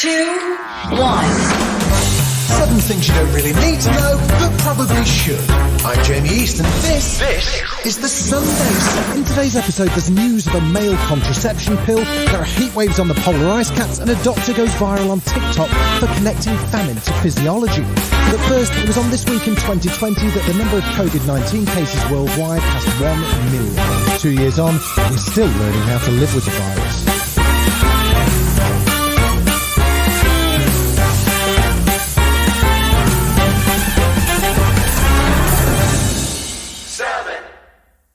2, 1. 7 things you don't really need to know, but probably should. I'm Jamie East, and this is the Sunday Set. In today's episode, there's news of a male contraception pill, there are heat waves on the polar ice caps, and a doctor goes viral on TikTok for connecting famine to physiology. But first, it was on This Week in 2020 that the number of COVID-19 cases worldwide passed 1 million. 2 years on, we're still learning how to live with the virus.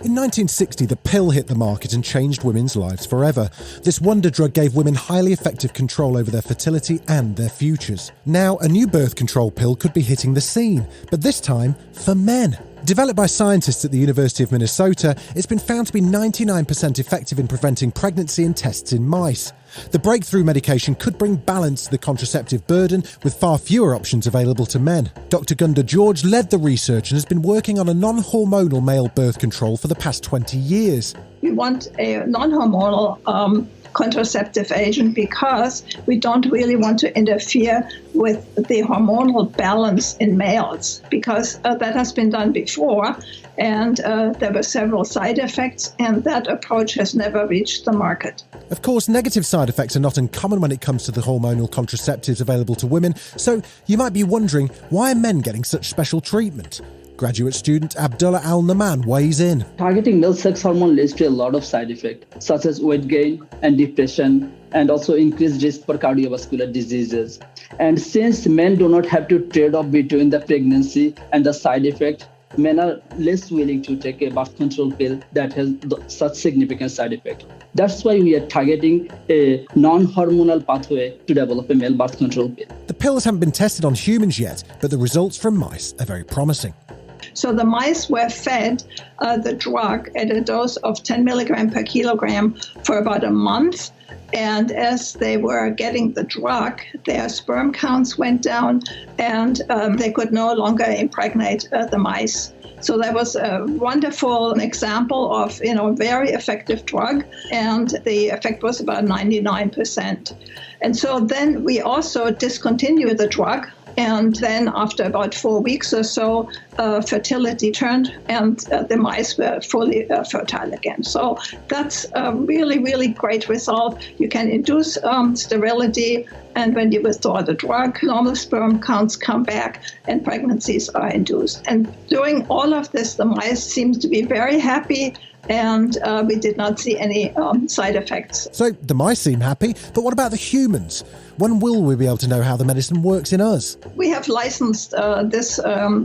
In 1960, the pill hit the market and changed women's lives forever. This wonder drug gave women highly effective control over their fertility and their futures. Now, a new birth control pill could be hitting the scene, but this time for men. Developed by scientists at the University of Minnesota, it's been found to be 99% effective in preventing pregnancy in tests in mice. The breakthrough medication could bring balance to the contraceptive burden with far fewer options available to men. Dr. Gunda Georg led the research and has been working on a non-hormonal male birth control for the past 20 years. We want a non-hormonal contraceptive agent because we don't really want to interfere with the hormonal balance in males, because that has been done before and there were several side effects, and that approach has never reached the market. Of course, negative side effects are not uncommon when it comes to the hormonal contraceptives available to women, so you might be wondering, why are men getting such special treatment? Graduate student Abdullah Al-Noman weighs in. Targeting male sex hormone leads to a lot of side effects, such as weight gain and depression, and also increased risk for cardiovascular diseases. And since men do not have to trade off between the pregnancy and the side effect, men are less willing to take a birth control pill that has such significant side effect. That's why we are targeting a non-hormonal pathway to develop a male birth control pill. The pills haven't been tested on humans yet, but the results from mice are very promising. So the mice were fed the drug at a dose of 10 milligram per kilogram for about a month. And as they were getting the drug, their sperm counts went down and they could no longer impregnate the mice. So that was a wonderful example of, a very effective drug, and the effect was about 99%. And so then we also discontinued the drug. And then after about 4 weeks or so, fertility turned and the mice were fully fertile again. So that's a really, really great result. You can induce sterility, and when you withdraw the drug, normal sperm counts come back and pregnancies are induced. And doing all of this, the mice seem to be very happy, and we did not see any side effects. So the mice seem happy, but what about the humans? When will we be able to know how the medicine works in us? We have licensed this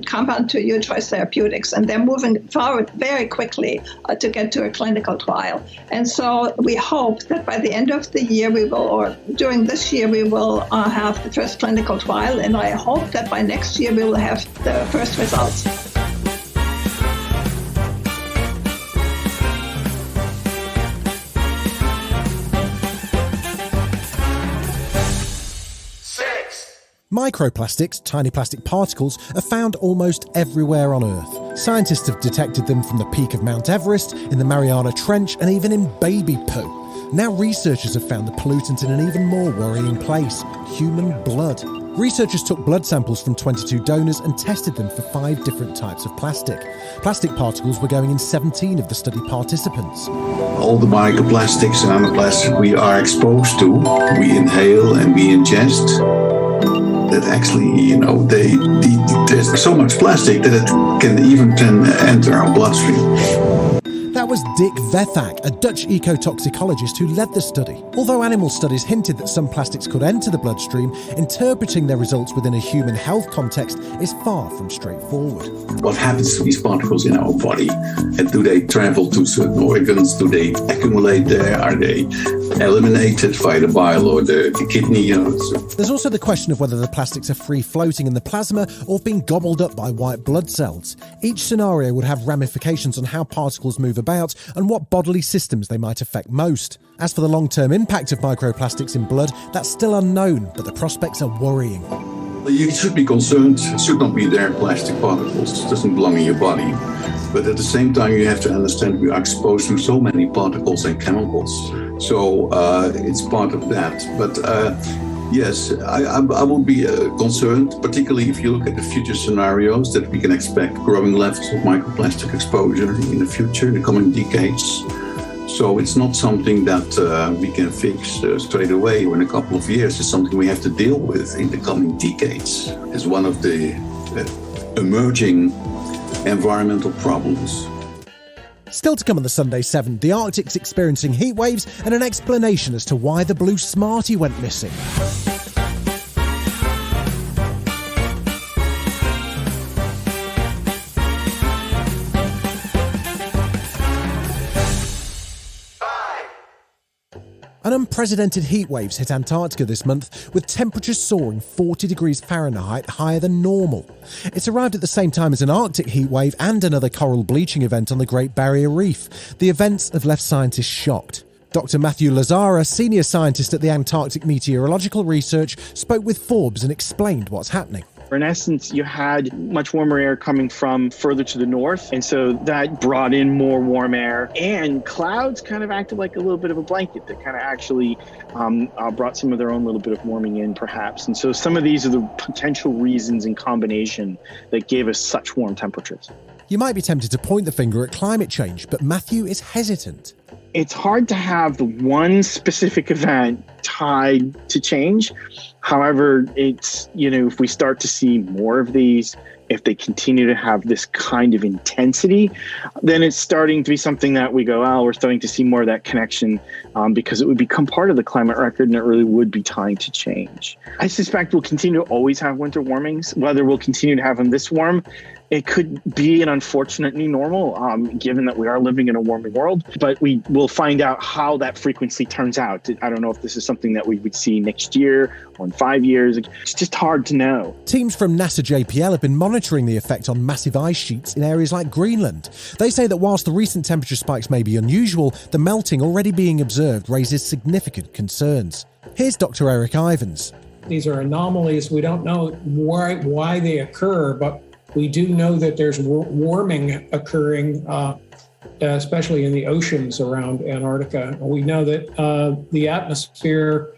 compound to UChoice Therapeutics, and they're moving forward very quickly to get to a clinical trial. And so we hope that by the end of the year or during this year, we will have the first clinical trial, and I hope that by next year we will have the first results. Microplastics, tiny plastic particles, are found almost everywhere on Earth. Scientists have detected them from the peak of Mount Everest, in the Mariana Trench, and even in baby poo. Now researchers have found the pollutant in an even more worrying place: human blood. Researchers took blood samples from 22 donors and tested them for 5 different types of plastic. Plastic particles were going in 17 of the study participants. All the microplastics and nanoplastics we are exposed to, we inhale and we ingest, that actually, there's so much plastic that it can even enter our bloodstream. That was Vethaak, a Dutch ecotoxicologist who led the study. Although animal studies hinted that some plastics could enter the bloodstream, interpreting their results within a human health context is far from straightforward. What happens to these particles in our body? And do they travel to certain organs? Do they accumulate there? Are they eliminated by the bile or the kidney? There's also the question of whether the plastics are free floating in the plasma or being gobbled up by white blood cells. Each scenario would have ramifications on how particles move about and what bodily systems they might affect most. As for the long-term impact of microplastics in blood, that's still unknown, but the prospects are worrying. You should be concerned. It should not be there. Plastic particles. It doesn't belong in your body. But at the same time, you have to understand we are exposed to so many particles and chemicals. So it's part of that. But Yes, I would be concerned, particularly if you look at the future scenarios that we can expect growing levels of microplastic exposure in the future, in the coming decades. So it's not something that we can fix straight away or in a couple of years. It's something we have to deal with in the coming decades as one of the emerging environmental problems. Still to come on the Sunday 7, the Arctic's experiencing heat waves and an explanation as to why the blue Smartie went missing. An unprecedented heat waves hit Antarctica this month, with temperatures soaring 40 degrees Fahrenheit higher than normal. It's arrived at the same time as an Arctic heat wave and another coral bleaching event on the Great Barrier Reef. The events have left scientists shocked. Dr. Matthew Lazzara, senior scientist at the Antarctic Meteorological Research, spoke with Forbes and explained what's happening. In essence, you had much warmer air coming from further to the north, and so that brought in more warm air, and clouds kind of acted like a little bit of a blanket that kind of actually brought some of their own little bit of warming in, perhaps. And so some of these are the potential reasons in combination that gave us such warm temperatures. You might be tempted to point the finger at climate change, but Matthew is hesitant. It's hard to have the one specific event tied to change. However, it's, if we start to see more of these, if they continue to have this kind of intensity, then it's starting to be something that we go, we're starting to see more of that connection because it would become part of the climate record and it really would be tied to change. I suspect we'll continue to always have winter warmings. Whether we'll continue to have them this warm, it could be an unfortunate new normal, given that we are living in a warming world, but we will find out how that frequency turns out. I don't know if this is something that we would see next year or in 5 years. It's just hard to know. Teams from NASA JPL have been monitoring the effect on massive ice sheets in areas like Greenland. They say that whilst the recent temperature spikes may be unusual, the melting already being observed raises significant concerns. Here's Dr. Eric Ivans. These are anomalies. We don't know why they occur, but we do know that there's warming occurring, especially in the oceans around Antarctica. We know that the atmosphere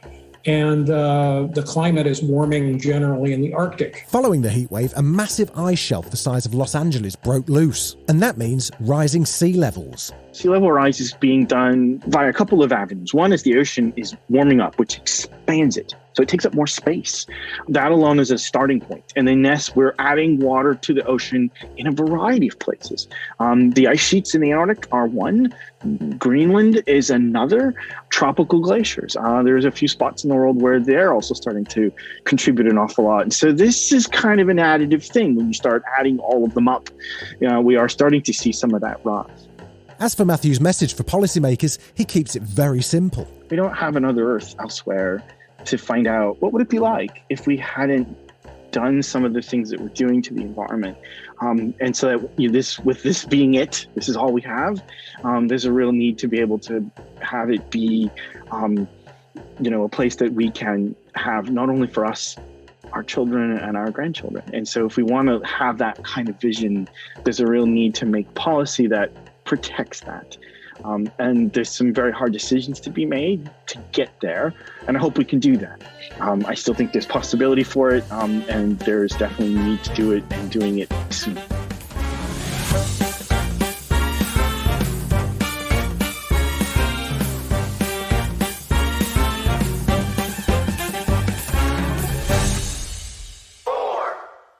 and the climate is warming generally in the Arctic. Following the heatwave, a massive ice shelf the size of Los Angeles broke loose, and that means rising sea levels. Sea level rise is being done via a couple of avenues. One is the ocean is warming up, which expands it. So it takes up more space. That alone is a starting point. And then yes, we're adding water to the ocean in a variety of places. The ice sheets in the Arctic are one. Greenland is another. Tropical glaciers. There's a few spots in the world where they're also starting to contribute an awful lot. And so this is kind of an additive thing. When you start adding all of them up, we are starting to see some of that rise. As for Matthew's message for policymakers, he keeps it very simple. We don't have another Earth elsewhere to find out what would it be like if we hadn't done some of the things that we're doing to the environment. And so that with this being it, this is all we have. There's a real need to be able to have it be, a place that we can have not only for us, our children and our grandchildren. And so if we want to have that kind of vision, there's a real need to make policy that protects that. And there's some very hard decisions to be made to get there. And I hope we can do that. I still think there's possibility for it. And there's definitely a need to do it and doing it soon.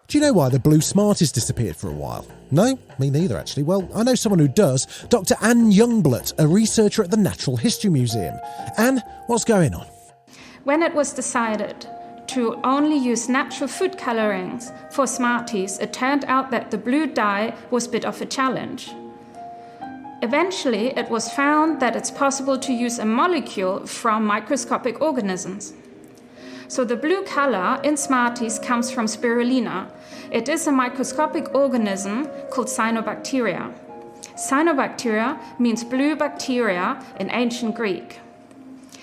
Do you know why the blue Smarties disappeared for a while? No, me neither actually. Well, I know someone who does. Dr. Anne Jungblut, a researcher at the Natural History Museum. Anne, what's going on? When it was decided to only use natural food colorings for Smarties, it turned out that the blue dye was a bit of a challenge. Eventually, it was found that it's possible to use a molecule from microscopic organisms. So the blue color in Smarties comes from spirulina. It is a microscopic organism called cyanobacteria. Cyanobacteria means blue bacteria in ancient Greek.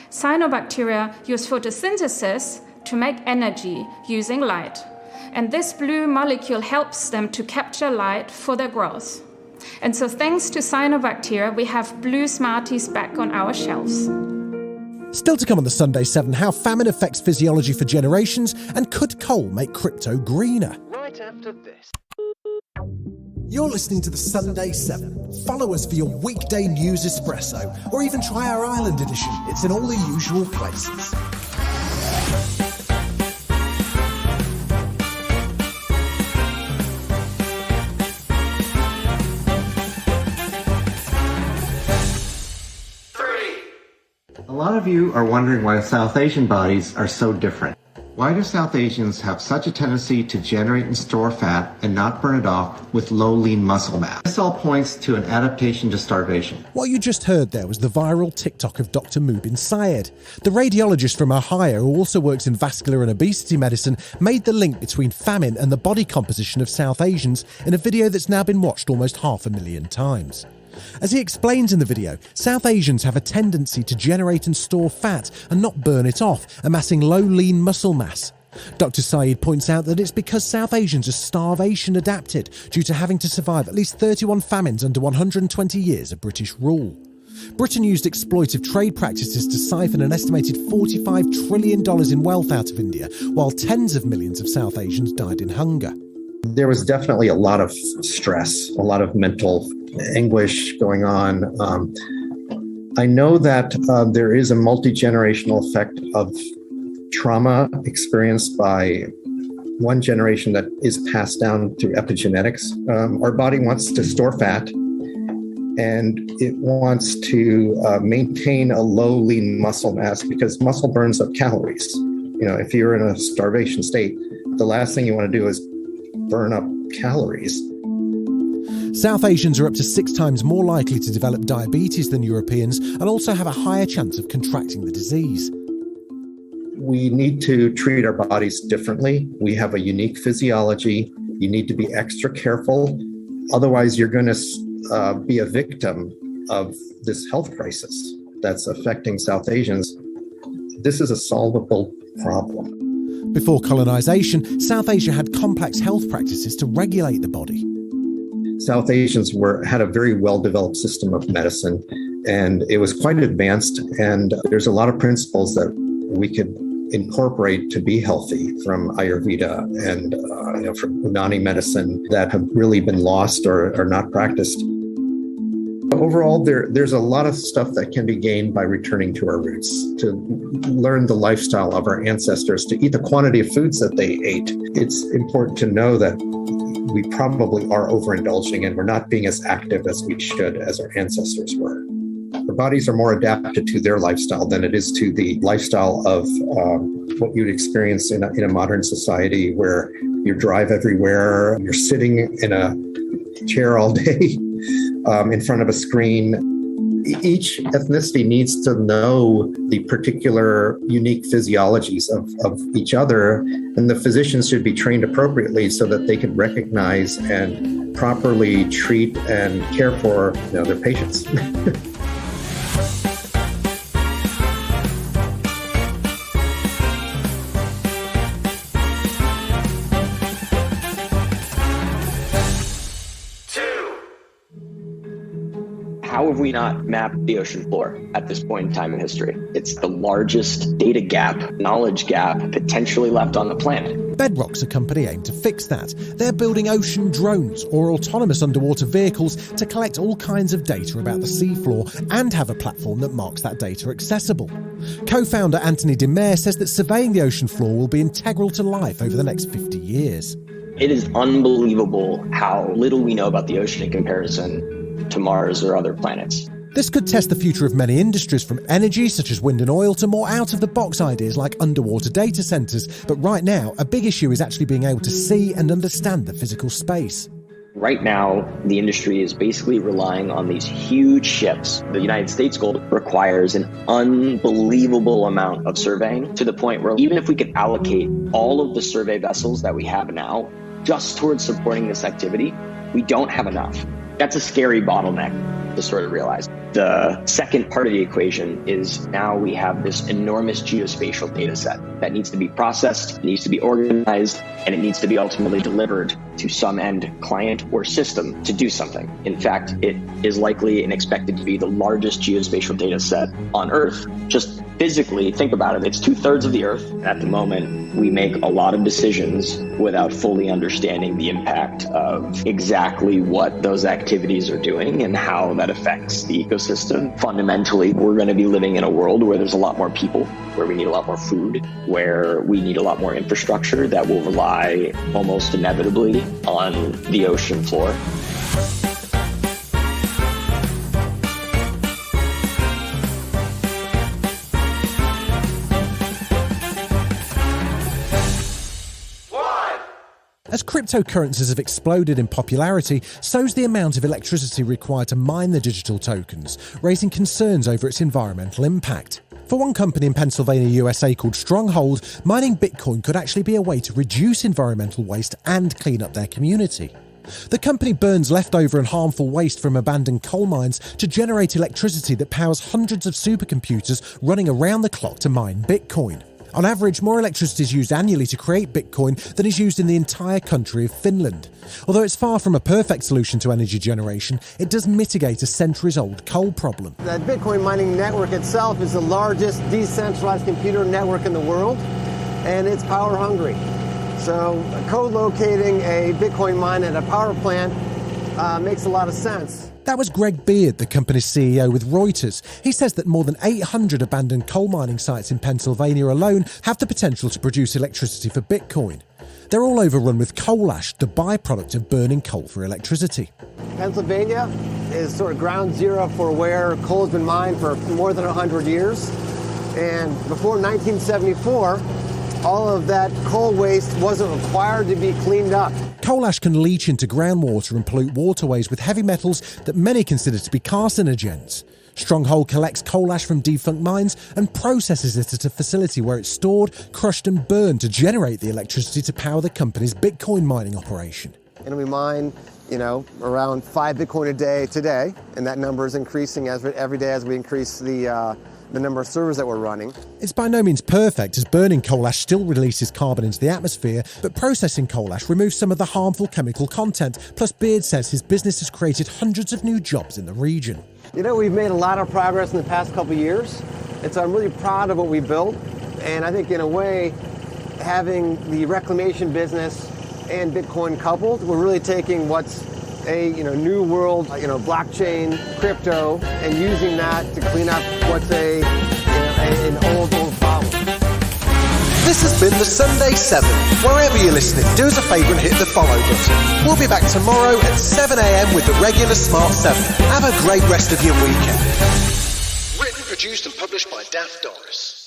Cyanobacteria use photosynthesis to make energy using light. And this blue molecule helps them to capture light for their growth. And so thanks to cyanobacteria, we have blue Smarties back on our shelves. Still to come on the Sunday 7, how famine affects physiology for generations, and could coal make crypto greener? Right after this. You're listening to the Sunday 7. Follow us for your weekday news espresso, or even try our Ireland edition. It's in all the usual places. A lot of you are wondering why South Asian bodies are so different. Why do South Asians have such a tendency to generate and store fat and not burn it off with low lean muscle mass? This all points to an adaptation to starvation. What you just heard there was the viral TikTok of Dr. Mubin Syed. The radiologist from Ohio, who also works in vascular and obesity medicine, made the link between famine and the body composition of South Asians in a video that's now been watched almost 500,000 times. As he explains in the video, South Asians have a tendency to generate and store fat and not burn it off, amassing low lean muscle mass. Dr. Syed points out that it's because South Asians are starvation adapted due to having to survive at least 31 famines under 120 years of British rule. Britain used exploitive trade practices to siphon an estimated $45 trillion in wealth out of India, while tens of millions of South Asians died in hunger. There was definitely a lot of stress, a lot of mental anguish going on. I know that there is a multi-generational effect of trauma experienced by one generation that is passed down through epigenetics. Our body wants to store fat, and it wants to maintain a low lean muscle mass because muscle burns up calories. You know, if you're in a starvation state, the last thing you want to do is burn up calories. South Asians are up to 6 times more likely to develop diabetes than Europeans and also have a higher chance of contracting the disease. We need to treat our bodies differently. We have a unique physiology. You need to be extra careful. Otherwise, you're going to be a victim of this health crisis that's affecting South Asians. This is a solvable problem. Before colonisation, South Asia had complex health practices to regulate the body. South Asians had a very well-developed system of medicine, and it was quite advanced. And there's a lot of principles that we could incorporate to be healthy from Ayurveda and from Unani medicine that have really been lost or are not practiced. Overall, there's a lot of stuff that can be gained by returning to our roots, to learn the lifestyle of our ancestors, to eat the quantity of foods that they ate. It's important to know that we probably are overindulging and we're not being as active as we should, as our ancestors were. Our bodies are more adapted to their lifestyle than it is to the lifestyle of what you'd experience in a modern society where you drive everywhere, you're sitting in a chair all day. In front of a screen. Each ethnicity needs to know the particular unique physiologies of each other, and the physicians should be trained appropriately so that they can recognize and properly treat and care for their patients. How have we not mapped the ocean floor at this point in time in history? It's the largest data gap, knowledge gap, potentially left on the planet. Bedrock's a company aimed to fix that. They're building ocean drones or autonomous underwater vehicles to collect all kinds of data about the seafloor and have a platform that marks that data accessible. Co-founder Anthony DiMare says that surveying the ocean floor will be integral to life over the next 50 years. It is unbelievable how little we know about the ocean in comparison to Mars or other planets. This could test the future of many industries, from energy such as wind and oil to more out-of-the-box ideas like underwater data centres. But right now, a big issue is actually being able to see and understand the physical space. Right now, the industry is basically relying on these huge ships. The United States goal requires an unbelievable amount of surveying, to the point where even if we could allocate all of the survey vessels that we have now just towards supporting this activity, we don't have enough. That's a scary bottleneck to sort of realize. The second part of the equation is now we have this enormous geospatial data set that needs to be processed, it needs to be organized, and it needs to be ultimately delivered to some end client or system to do something. In fact, it is likely and expected to be the largest geospatial data set on Earth. Just physically, think about it. It's 2/3 of the Earth. At the moment, we make a lot of decisions without fully understanding the impact of exactly what those activities are doing and how that affects the ecosystem. Fundamentally, we're going to be living in a world where there's a lot more people, where we need a lot more food, where we need a lot more infrastructure that will rely almost inevitably on the ocean floor. As cryptocurrencies have exploded in popularity, so's the amount of electricity required to mine the digital tokens, raising concerns over its environmental impact. For one company in Pennsylvania, USA called Stronghold, mining Bitcoin could actually be a way to reduce environmental waste and clean up their community. The company burns leftover and harmful waste from abandoned coal mines to generate electricity that powers hundreds of supercomputers running around the clock to mine Bitcoin. On average, more electricity is used annually to create Bitcoin than is used in the entire country of Finland. Although it's far from a perfect solution to energy generation, it does mitigate a centuries-old coal problem. The Bitcoin mining network itself is the largest decentralized computer network in the world, and it's power hungry. So co-locating a Bitcoin mine at a power plant makes a lot of sense. That was Greg Beard, the company's CEO with Reuters. He says that more than 800 abandoned coal mining sites in Pennsylvania alone have the potential to produce electricity for Bitcoin. They're all overrun with coal ash, the byproduct of burning coal for electricity. Pennsylvania is sort of ground zero for where coal has been mined for more than 100 years. And before 1974, all of that coal waste wasn't required to be cleaned up. Coal ash can leach into groundwater and pollute waterways with heavy metals that many consider to be carcinogens. Stronghold collects coal ash from defunct mines and processes it at a facility where it's stored, crushed and burned to generate the electricity to power the company's Bitcoin mining operation. And we mine, around 5 Bitcoin a day today, and that number is increasing every day as we increase the number of servers that we're running. It's by no means perfect, as burning coal ash still releases carbon into the atmosphere, but processing coal ash removes some of the harmful chemical content. Plus, Beard says his business has created hundreds of new jobs in the region. We've made a lot of progress in the past couple of years, and so I'm really proud of what we built. And I think, in a way, having the reclamation business and Bitcoin coupled, we're really taking what's a new world, blockchain, crypto, and using that to clean up what's an old problem. This has been the Sunday 7. Wherever you're listening, do us a favour and hit the follow button. We'll be back tomorrow at 7 a.m. with the regular Smart 7. Have a great rest of your weekend. Written, produced and published by Daft Doris.